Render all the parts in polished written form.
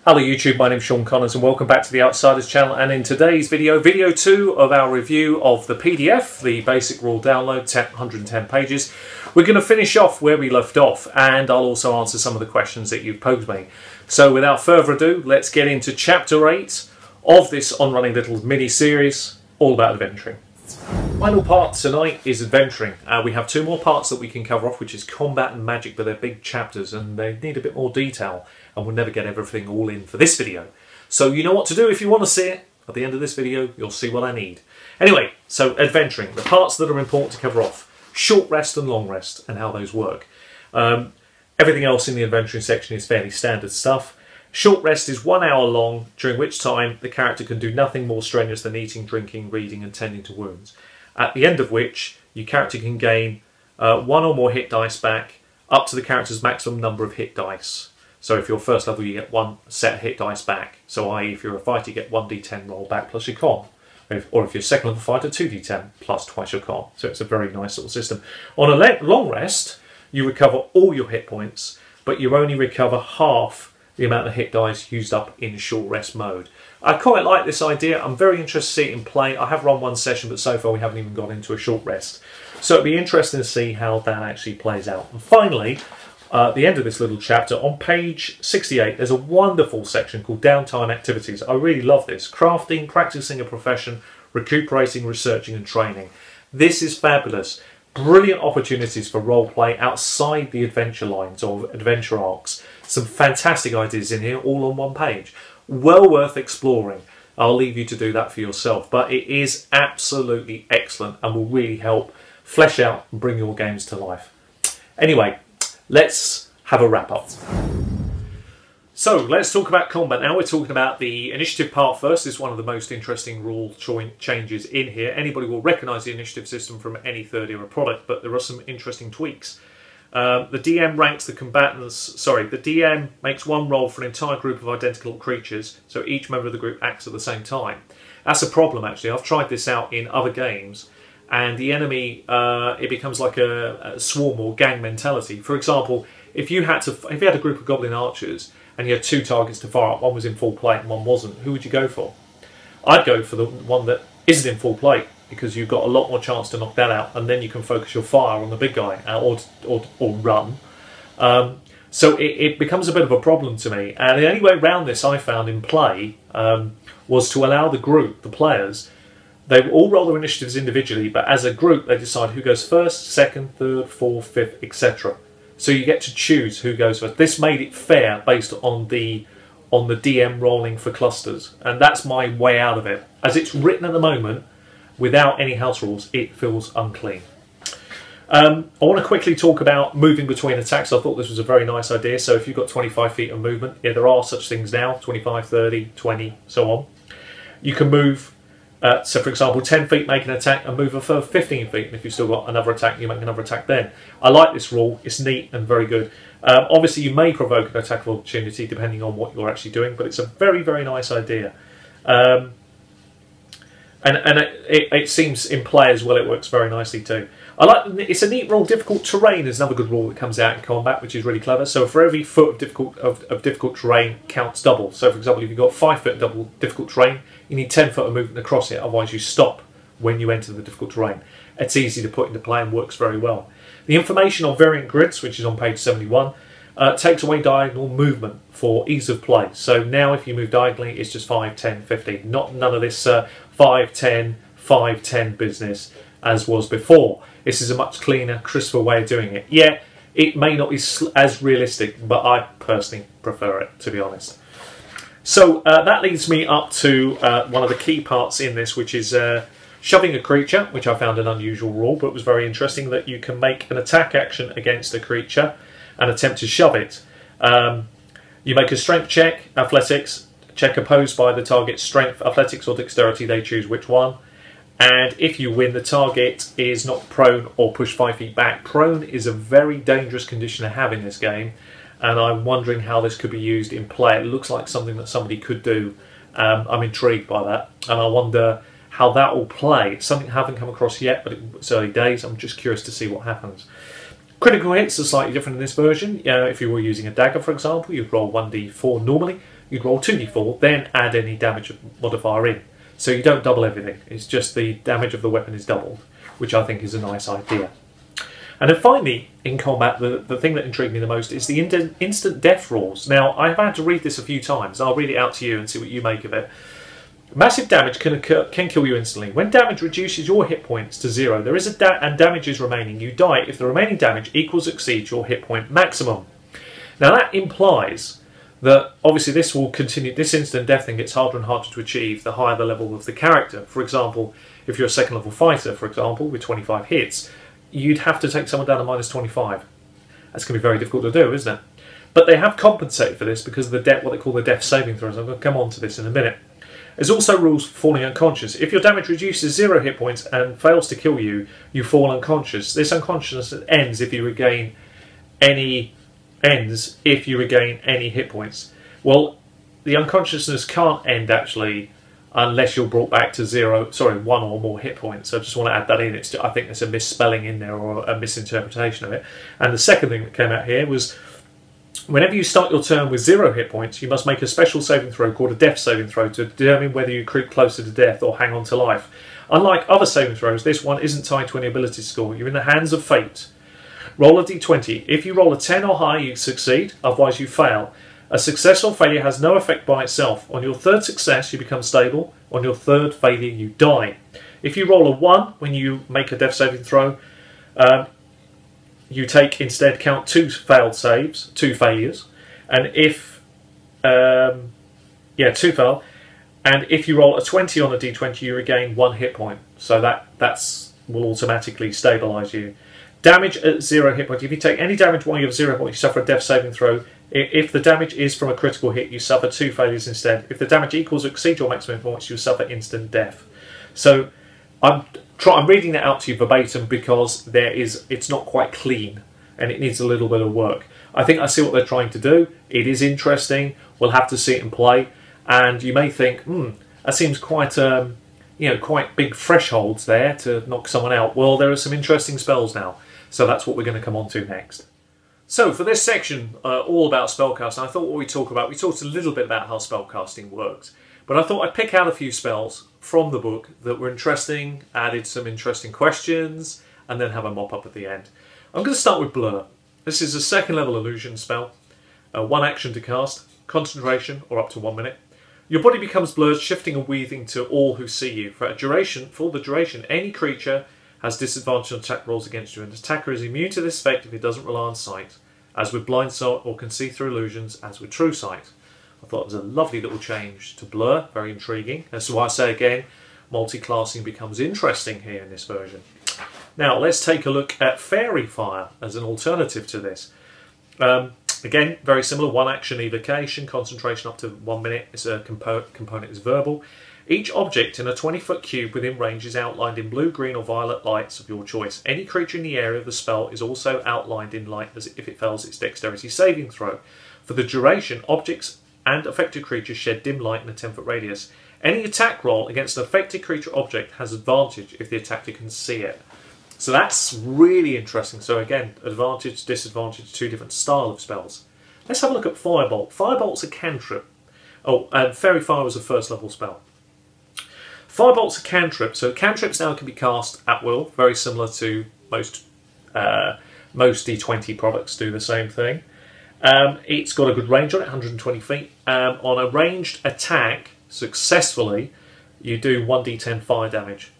Hello YouTube, my name's Sean Connors and welcome back to the Outsiders channel, and in today's video, video 2 of our review of the PDF, the basic rule download, 110 pages, we're going to finish off where we left off, and I'll also answer some of the questions that you've posed me. So without further ado, let's get into chapter 8 of this On Running Little mini-series, all about adventuring. Final part tonight is adventuring. We have 2 more parts that we can cover off, which is combat and magic, but they're big chapters and they need a bit more detail, and we'll never get everything all in for this video. So you know what to do if you want to see it. At the end of this video, you'll see what I need. Anyway, so adventuring, the parts that are important to cover off. Short rest and long rest, and how those work. Everything else in the adventuring section is fairly standard stuff. Short rest is 1 hour long, during which time the character can do nothing more strenuous than eating, drinking, reading and tending to wounds. At the end of which, your character can gain 1 or more hit dice back, up to the character's maximum number of hit dice. So if you're first level, you get 1 set of hit dice back. So i.e. if you're a fighter, you get 1d10 roll back plus your con. Or if you're a second level fighter, 2d10 plus twice your con. So it's a very nice little system. On a long rest, you recover all your hit points, but you only recover half the amount of hit dice used up in short rest mode. I quite like this idea. I'm very interested to see it in play. I have run 1 session, but so far we haven't even gone into a short rest. So it'd be interesting to see how that actually plays out. And finally, at the end of this little chapter, on page 68, there's a wonderful section called Downtime Activities. I really love this. Crafting, practicing a profession, recuperating, researching and training. This is fabulous. Brilliant opportunities for role play outside the adventure lines or adventure arcs. Some fantastic ideas in here, all on 1 page. Well worth exploring. I'll leave you to do that for yourself, but it is absolutely excellent and will really help flesh out and bring your games to life. Anyway, let's have a wrap up. So let's talk about combat now. We're talking about the initiative part first. This is one of the most interesting rule changes in here. Anybody will recognise the initiative system from any third era product, but there are some interesting tweaks. The DM ranks the combatants, the DM makes 1 roll for an entire group of identical creatures, so each member of the group acts at the same time. That's a problem actually. I've tried this out in other games, and the enemy, it becomes like a swarm or gang mentality. For example, if you had a group of goblin archers and you had 2 targets to fire up, 1 was in full plate and 1 wasn't, who would you go for? I'd go for the one that isn't in full plate, because you've got a lot more chance to knock that out, and then you can focus your fire on the big guy or run. So it becomes a bit of a problem to me, and the only way around this I found in play was to allow the group, the players, they all roll their initiatives individually, but as a group they decide who goes first, second, third, fourth, fifth, etc. So you get to choose who goes first. This made it fair based on the DM rolling for clusters, and that's my way out of it. As it's written at the moment, without any house rules, it feels unclean. I want to quickly talk about moving between attacks. I thought this was a very nice idea. So if you've got 25 feet of movement, yeah, there are such things now, 25, 30, 20, so on. You can move, so for example, 10 feet make an attack and move a further 15 feet. And if you've still got another attack, you make another attack then. I like this rule. It's neat and very good. Obviously, you may provoke an attack of opportunity depending on what you're actually doing, but it's a very, very nice idea. And it seems in play as well, it works very nicely too. It's a neat rule. Difficult terrain is another good rule that comes out in combat, which is really clever. So for every foot of difficult terrain counts double. So for example, if you've got 5 foot of difficult terrain, you need 10 foot of movement across it, otherwise you stop when you enter the difficult terrain. It's easy to put into play and works very well. The information on variant grids, which is on page 71, takes away diagonal movement for ease of play. So now if you move diagonally, it's just 5, 10, 15. None of this 5, 10, 5, 10 business as was before. This is a much cleaner, crisper way of doing it. Yeah, it may not be as realistic, but I personally prefer it, to be honest. So that leads me up to one of the key parts in this, which is shoving a creature, which I found an unusual rule, but it was very interesting that you can make an attack action against a creature and attempt to shove it. You make a strength check, athletics, check opposed by the target's strength, athletics or dexterity, they choose which one. And if you win, the target is knocked prone or pushed 5 feet back. Prone is a very dangerous condition to have in this game, and I'm wondering how this could be used in play. It looks like something that somebody could do. I'm intrigued by that, and I wonder how that will play. It's something I haven't come across yet, but it's early days. I'm just curious to see what happens. Critical hits are slightly different in this version. If you were using a dagger, for example, you'd roll 1d4 normally. you'd roll 2d4, then add any damage modifier in. So you don't double everything, it's just the damage of the weapon is doubled, which I think is a nice idea. And then finally, in combat, the thing that intrigued me the most is the instant death rules. Now, I've had to read this a few times. I'll read it out to you and see what you make of it. Massive damage can kill you instantly. When damage reduces your hit points to 0, there is and damage is remaining, you die if the remaining damage equals or exceeds your hit point maximum. Now, that implies that obviously this will continue. This instant death thing gets harder and harder to achieve the higher the level of the character. For example, if you're a second level fighter, for example, with 25 hits, you'd have to take someone down to -25. That's going to be very difficult to do, isn't it? But they have compensated for this because of the what they call the death saving throws. I'm going to come on to this in a minute. There's also rules for falling unconscious. If your damage reduces 0 hit points and fails to kill you, you fall unconscious. This unconsciousness ends if you regain any hit points. Well, the unconsciousness can't end actually unless you're brought back to 1 or more hit points. So I just want to add that in. I think there's a misspelling in there or a misinterpretation of it. And the second thing that came out here was whenever you start your turn with 0 hit points, you must make a special saving throw called a death saving throw to determine whether you creep closer to death or hang on to life. Unlike other saving throws, this one isn't tied to any ability score. You're in the hands of fate. Roll a d20. If you roll a 10 or higher, you succeed, otherwise you fail. A success or failure has no effect by itself. On your third success, you become stable. On your third failure, you die. If you roll a 1 when you make a death saving throw, you instead count 2 failed saves, 2 failures, and if 2 fail, and if you roll a 20 on a d20, you regain 1 hit point. So that will automatically stabilise you. Damage at 0 hit points. If you take any damage while you have 0 points, you suffer a death saving throw. If the damage is from a critical hit, you suffer 2 failures instead. If the damage equals or exceeds your maximum points, you suffer instant death. So I'm reading that out to you verbatim because it's not quite clean and it needs a little bit of work. I think I see what they're trying to do. It is interesting. We'll have to see it in play, and you may think, that seems quite quite big thresholds there to knock someone out. Well, there are some interesting spells now, so that's what we're going to come on to next. So for this section, all about spellcasting, I thought what we talked a little bit about how spellcasting works. But I thought I'd pick out a few spells from the book that were interesting, added some interesting questions, and then have a mop-up at the end. I'm going to start with Blur. This is a second level illusion spell. 1 action to cast, concentration, or up to 1 minute. Your body becomes blurred, shifting and weaving to all who see you. For the duration, any creature has disadvantage on attack rolls against you, and the attacker is immune to this effect if it doesn't rely on sight, as with blind sight, or can see through illusions, as with true sight. I thought it was a lovely little change to Blur, very intriguing. That's why I say again, multi-classing becomes interesting here in this version. Now let's take a look at Fairy Fire as an alternative to this. Again, very similar, 1 action evocation, concentration up to 1 minute, it's a component is verbal. Each object in a 20-foot cube within range is outlined in blue, green or violet lights of your choice. Any creature in the area of the spell is also outlined in light as if it fails its dexterity saving throw. For the duration, objects and affected creatures shed dim light in a 10-foot radius. Any attack roll against an affected creature object has advantage if the attacker can see it. So that's really interesting. So again, advantage, disadvantage, 2 different style of spells. Let's have a look at Firebolt. Firebolt's a cantrip. Oh, and Fairy Fire was a first level spell. Firebolt's a cantrip, so cantrips now can be cast at will, very similar to most D20 products do the same thing. It's got a good range on it, 120 feet. On a ranged attack, successfully, you do 1d10 fire damage.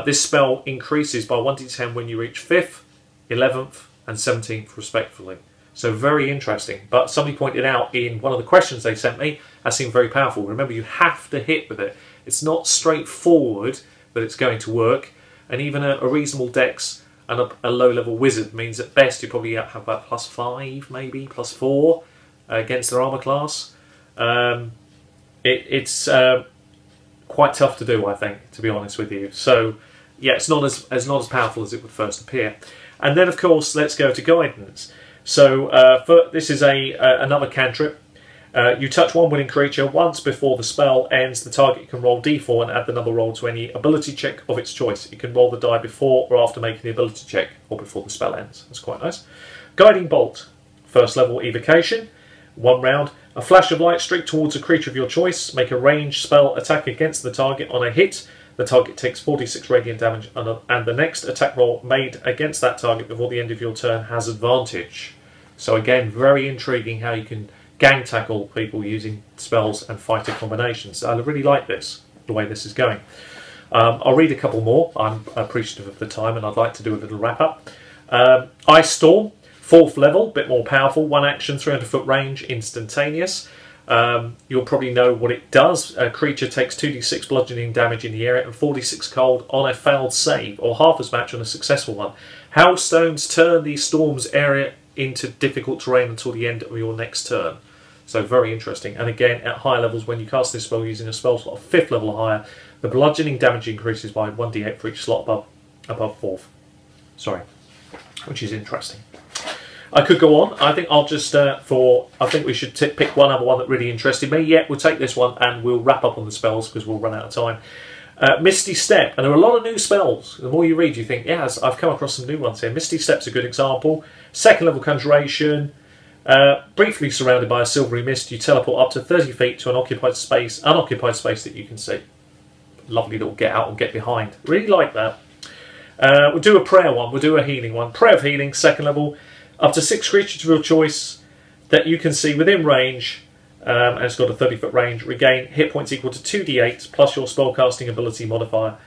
This spell increases by 1d10 when you reach 5th, 11th and 17th respectively. So very interesting. But somebody pointed out in one of the questions they sent me, that seemed very powerful. Remember, you have to hit with it. It's not straightforward that it's going to work, and even a reasonable dex and a low-level wizard means at best you probably have about +5, maybe +4 against their armor class. It's quite tough to do, I think, to be honest with you. So yeah, it's not as powerful as it would first appear. And then of course, let's go to guidance. So this is another cantrip. You touch one winning creature once before the spell ends. The target can roll d4 and add the number rolled to any ability check of its choice. It can roll the die before or after making the ability check, or before the spell ends. That's quite nice. Guiding Bolt, first level evocation. 1 round. A flash of light streak towards a creature of your choice. Make a ranged spell attack against the target. On a hit, the target takes 46 radiant damage, and the next attack roll made against that target before the end of your turn has advantage. So again, very intriguing how you can gang tackle people using spells and fighter combinations. I really like this, the way this is going. I'll read a couple more. I'm appreciative of the time and I'd like to do a little wrap up. Ice Storm, 4th level, bit more powerful, 1 action, 300 foot range, instantaneous. You'll probably know what it does. A creature takes 2d6 bludgeoning damage in the area and 46 cold on a failed save, or half as much on a successful one. Hailstones turn the storm's area into difficult terrain until the end of your next turn. So very interesting. And again, at higher levels, when you cast this spell using a spell slot of 5th level or higher, the bludgeoning damage increases by 1d8 for each slot above 4th. Sorry, which is interesting. I could go on. I think I'll just I think we should pick one other one that really interested me. Yeah, we'll take this one and we'll wrap up on the spells because we'll run out of time. Misty Step, and there are a lot of new spells. The more you read, you think, yes, I've come across some new ones here. Misty Step's a good example. 2nd level conjuration. Briefly surrounded by a silvery mist, you teleport up to 30 feet to an unoccupied space that you can see. Lovely little get out and get behind. Really like that. We'll do a prayer one. We'll do a healing one. Prayer of Healing, 2nd level. Up to 6 creatures of your choice that you can see within range, and it's got a 30-foot range. Regain hit points equal to 2d8 plus your spellcasting ability modifier.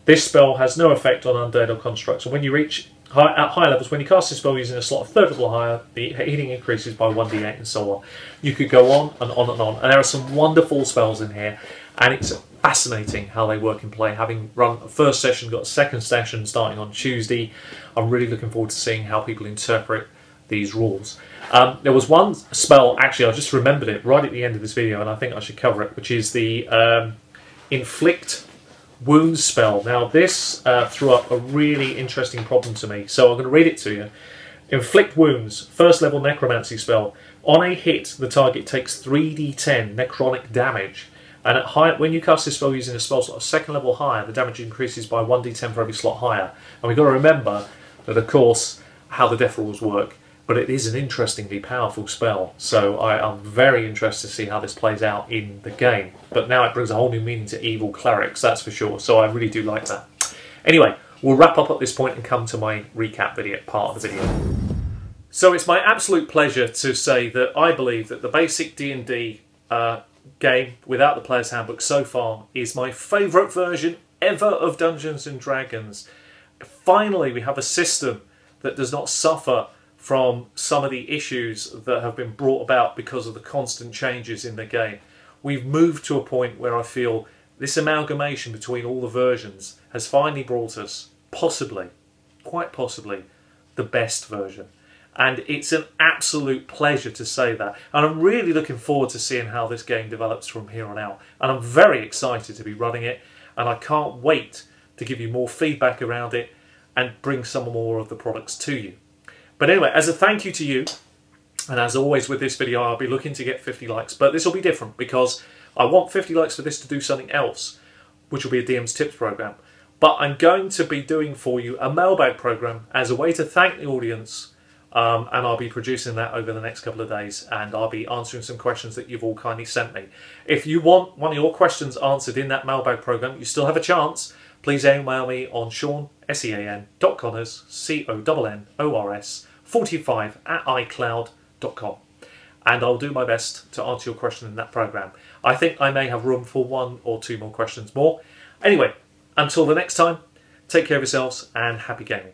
This spell has no effect on undead or constructs, and when you reach at high levels, when you cast this spell using a slot of 3rd level or higher, the healing increases by 1d8 and so on. You could go on and on and on, and there are some wonderful spells in here, and it's fascinating how they work in play. Having run a first session, got a second session starting on Tuesday, I'm really looking forward to seeing how people interpret these rules. There was one spell, actually I just remembered it right at the end of this video and I think I should cover it, which is the Inflict Wounds spell. Now this threw up a really interesting problem to me, so I'm going to read it to you. Inflict Wounds, 1st level necromancy spell. On a hit, the target takes 3d10 necronic damage, and when you cast this spell using a spell slot of 2nd level higher, the damage increases by 1d10 for every slot higher. And we've got to remember that, of course, how the death rules work, but it is an interestingly powerful spell, so I am very interested to see how this plays out in the game. But now it brings a whole new meaning to evil clerics, that's for sure, so I really do like that. Anyway, we'll wrap up at this point and come to my recap video, part of the video. So it's my absolute pleasure to say that I believe that the basic D&D game, without the Player's Handbook so far, is my favourite version ever of Dungeons & Dragons. Finally, we have a system that does not suffer from some of the issues that have been brought about because of the constant changes in the game. We've moved to a point where I feel this amalgamation between all the versions has finally brought us, possibly, quite possibly, the best version. And it's an absolute pleasure to say that. And I'm really looking forward to seeing how this game develops from here on out. And I'm very excited to be running it, and I can't wait to give you more feedback around it and bring some more of the products to you. But anyway, as a thank you to you, and as always with this video, I'll be looking to get 50 likes, but this will be different because I want 50 likes for this to do something else, which will be a DM's Tips program. But I'm going to be doing for you a mailbag program as a way to thank the audience, and I'll be producing that over the next couple of days, and I'll be answering some questions that you've all kindly sent me. If you want one of your questions answered in that mailbag program, you still have a chance. Please email me on Sean, SEAN.Connors, CONNORS 45 at iCloud.com, and I'll do my best to answer your question in that program. I think I may have room for 1 or 2 more questions more. Anyway, until the next time, take care of yourselves and happy gaming.